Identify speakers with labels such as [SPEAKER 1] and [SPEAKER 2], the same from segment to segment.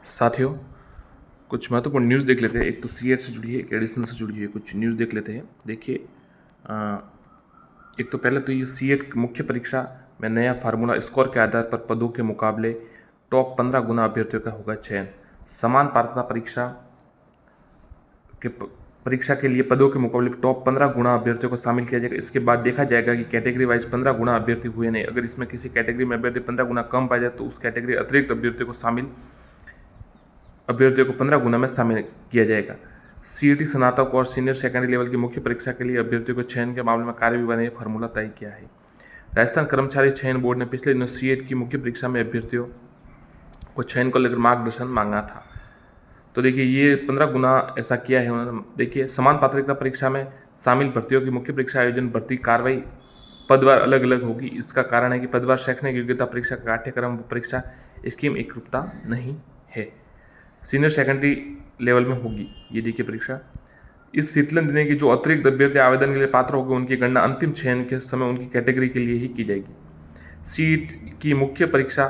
[SPEAKER 1] साथियों, कुछ महत्वपूर्ण न्यूज़ देख लेते हैं। एक तो सीएट से जुड़ी है, एक एडिशनल से जुड़ी है। कुछ न्यूज़ देख लेते हैं। देखिए, एक तो पहले तो ये सीएट मुख्य परीक्षा में नया फार्मूला स्कोर के आधार पर पदों के मुकाबले टॉप 15 गुना अभ्यर्थियों का होगा चयन। समान पात्रता परीक्षा के लिए पदों के मुकाबले टॉप 15 गुना अभ्यर्थियों को शामिल किया जाएगा। इसके बाद देखा जाएगा कि कैटेगरी वाइज 15 गुना अभ्यर्थी हुए नहीं। अगर इसमें किसी कैटेगरी में अभ्यर्थी 15 गुना कम पाया जाए तो उस कैटेगरी अतिरिक्त अभ्यर्थियों को 15 गुना में शामिल किया जाएगा। सीईटी स्नातक और सीनियर सेकेंडरी लेवल की मुख्य परीक्षा के लिए अभ्यर्थियों को चयन के मामले में कार्य विभाग ने फार्मूला तय किया है। राजस्थान कर्मचारी चयन बोर्ड ने पिछले दिनों सीएट की मुख्य परीक्षा में अभ्यर्थियों को चयन को लेकर मार्गदर्शन मांगा था। तो देखिए, ये 15 गुना ऐसा किया है उन्होंने। देखिए, समान पात्रता परीक्षा में शामिल भर्तियों की मुख्य परीक्षा आयोजन भर्ती कार्रवाई पदवार अलग अलग होगी। इसका कारण है कि पदवार शैक्षणिक योग्यता परीक्षा का पाठ्यक्रम व परीक्षा स्कीम एकरूपता नहीं है। सीनियर सेकेंडरी लेवल में होगी ये देखिए परीक्षा। इस शीतलन देने की जो अतिरिक्त अभ्यर्थी आवेदन के लिए पात्र होंगे उनकी गणना अंतिम चयन के समय उनकी कैटेगरी के लिए ही की जाएगी। सीट की मुख्य परीक्षा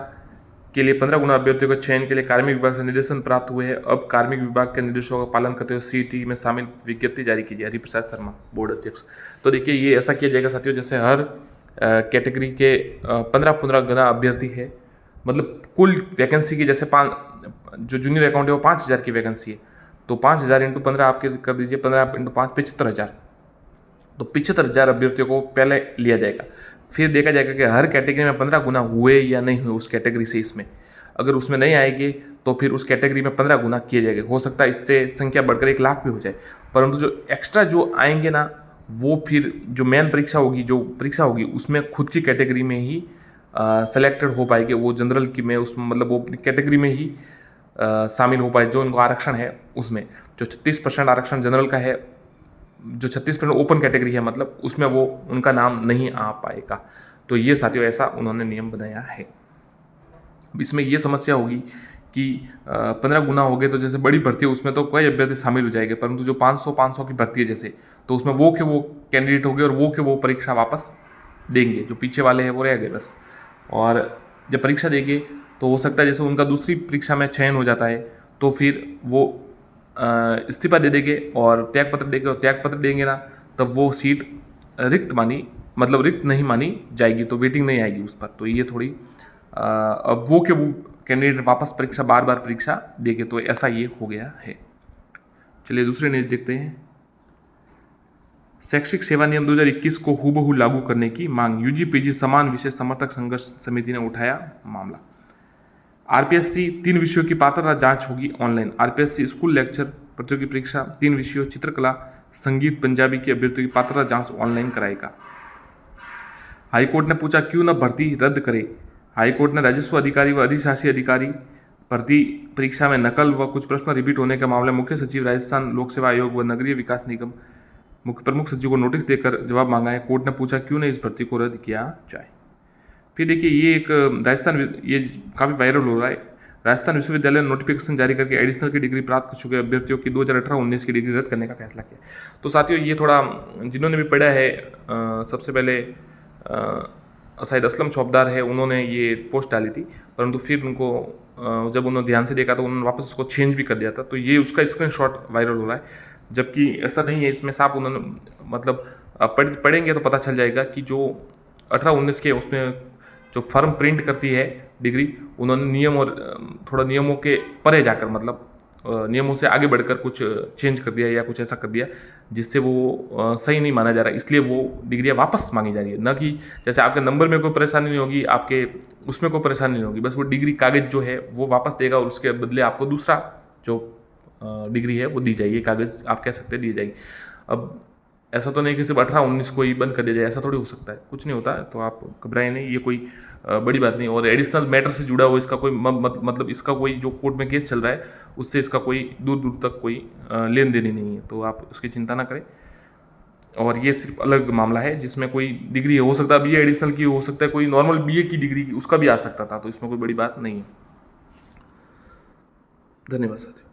[SPEAKER 1] के लिए 15 गुना अभ्यर्थियों को चयन के लिए कार्मिक विभाग से निर्देशन प्राप्त हुए हैं। अब कार्मिक विभाग के निर्देशों का पालन करते हुए सीईटी में शामिल विज्ञप्ति जारी कीजिए। हरिप्रसाद शर्मा, बोर्ड अध्यक्ष। तो देखिए, ये ऐसा किया जाएगा साथियों, जैसे हर कैटेगरी के 15 गुना अभ्यर्थी है। मतलब कुल वैकेंसी की जैसे जो जूनियर अकाउंट है वो 5,000 की वैकेंसी है, तो 5,000 इंटू 15 आपके कर दीजिए, 15 इंटू 5 75,000। तो 75,000 अभ्यर्थियों को पहले लिया जाएगा। फिर देखा जाएगा कि हर कैटेगरी में 15 गुना हुए या नहीं हुए उस कैटेगरी से। इसमें अगर उसमें नहीं आएगी तो फिर उस कैटेगरी में 15 गुना किए जाएंगे। हो सकता है इससे संख्या बढ़कर 1 लाख भी हो जाए, परंतु जो एक्स्ट्रा जो आएंगे ना, वो फिर जो मेन परीक्षा होगी उसमें खुद की कैटेगरी में ही सेलेक्टेड हो पाएंगे। वो जनरल की में उसमें मतलब वो अपनी कैटेगरी में ही शामिल हो पाए। जो उनको आरक्षण है उसमें जो 36% आरक्षण जनरल का है, जो 36% ओपन कैटेगरी है, मतलब उसमें वो उनका नाम नहीं आ पाएगा। तो ये साथियों ऐसा उन्होंने नियम बनाया है। इसमें ये समस्या होगी कि 15 गुना हो गए तो जैसे बड़ी भर्ती है उसमें तो कई अभ्यर्थी शामिल हो जाएंगे, परंतु जो 500 की भर्ती है जैसे, तो उसमें वो के वो कैंडिडेट हो गए और वो के वो परीक्षा वापस देंगे। जो पीछे वाले हैं वो रह गए बस। और जब परीक्षा देंगे तो हो सकता है जैसे उनका दूसरी परीक्षा में चयन हो जाता है तो फिर वो इस्तीफा दे देंगे और त्यागपत्र देंगे, और त्यागपत्र देंगे ना तब वो सीट रिक्त नहीं मानी जाएगी, तो वेटिंग नहीं आएगी उस पर। तो ये थोड़ी अब वो कैंडिडेट वापस बार बार परीक्षा देंगे, तो ऐसा ये हो गया है। चलिए दूसरे न्यूज़ देखते हैं। शैक्षिक सेवा नियम 2021 को हूबहू लागू करने की मांग। यूजी पीजी समान विषय समर्थक संघर्ष समिति ने उठाया मामला। आरपीएससी 3 विषयों की पात्रता जांच होगी ऑनलाइन। आरपीएससी स्कूल लेक्चर प्रतियोगी परीक्षा 3 विषयों चित्रकला, संगीत, पंजाबी की अभ्यर्थियों की पात्रता जांच ऑनलाइन कराएगा। हाईकोर्ट ने पूछा क्यों न भर्ती रद्द करे। हाईकोर्ट ने राजस्व अधिकारी व अधिशासी अधिकारी भर्ती परीक्षा में नकल व कुछ प्रश्न रिपीट होने के मामले मुख्य सचिव राजस्थान लोक सेवा आयोग व नगरीय विकास निगम प्रमुख सचिव को नोटिस देकर जवाब मांगा है। कोर्ट ने पूछा क्यों न इस भर्ती को रद्द किया जाए। फिर देखिए, ये एक ये काफ़ी वायरल हो रहा है। राजस्थान विश्वविद्यालय ने नोटिफिकेशन जारी करके एडिशनल की डिग्री प्राप्त कर चुके अभ्यर्थियों की 2018-19 की डिग्री रद्द करने का फैसला किया। तो साथियों, ये थोड़ा जिन्होंने भी पढ़ा है, सबसे पहले शायद असलम चौबदार है, उन्होंने ये पोस्ट डाली थी, परंतु फिर उनको जब उन्होंने ध्यान से देखा तो उन्होंने वापस उसको चेंज भी कर दिया था। तो ये उसका स्क्रीनशॉट वायरल हो रहा है, जबकि ऐसा नहीं है। इसमें साफ उन्होंने मतलब पढ़ेंगे तो पता चल जाएगा कि जो 18-19 के उसमें जो फर्म प्रिंट करती है डिग्री, उन्होंने नियम और थोड़ा नियमों के परे जाकर मतलब नियमों से आगे बढ़कर कुछ चेंज कर दिया या कुछ ऐसा कर दिया जिससे वो सही नहीं माना जा रहा, इसलिए वो डिग्रियाँ वापस मांगी जा रही है। न कि जैसे आपके नंबर में कोई परेशानी नहीं होगी, आपके उसमें कोई परेशानी नहीं होगी, बस वो डिग्री कागज़ जो है वो वापस देगा और उसके बदले आपको दूसरा जो डिग्री है वो दी जाएगी, कागज़ आप कह सकते हैं दी जाएगी। अब ऐसा तो नहीं कि सिर्फ 18-19 को ही बंद कर दिया जाए, ऐसा थोड़ी हो सकता है, कुछ नहीं होता है। तो आप घबराए नहीं, ये कोई बड़ी बात नहीं। और एडिशनल मैटर से जुड़ा हुआ इसका कोई मतलब इसका कोई जो कोर्ट में केस चल रहा है उससे इसका कोई दूर दूर तक कोई लेन देन ही नहीं है, तो आप उसकी चिंता ना करें। और ये सिर्फ अलग मामला है जिसमें कोई डिग्री हो सकता है, बीए एडिशनल की हो सकता है, कोई नॉर्मल बीए की डिग्री उसका भी आ सकता था, तो इसमें कोई बड़ी बात नहीं है। धन्यवाद साथियों।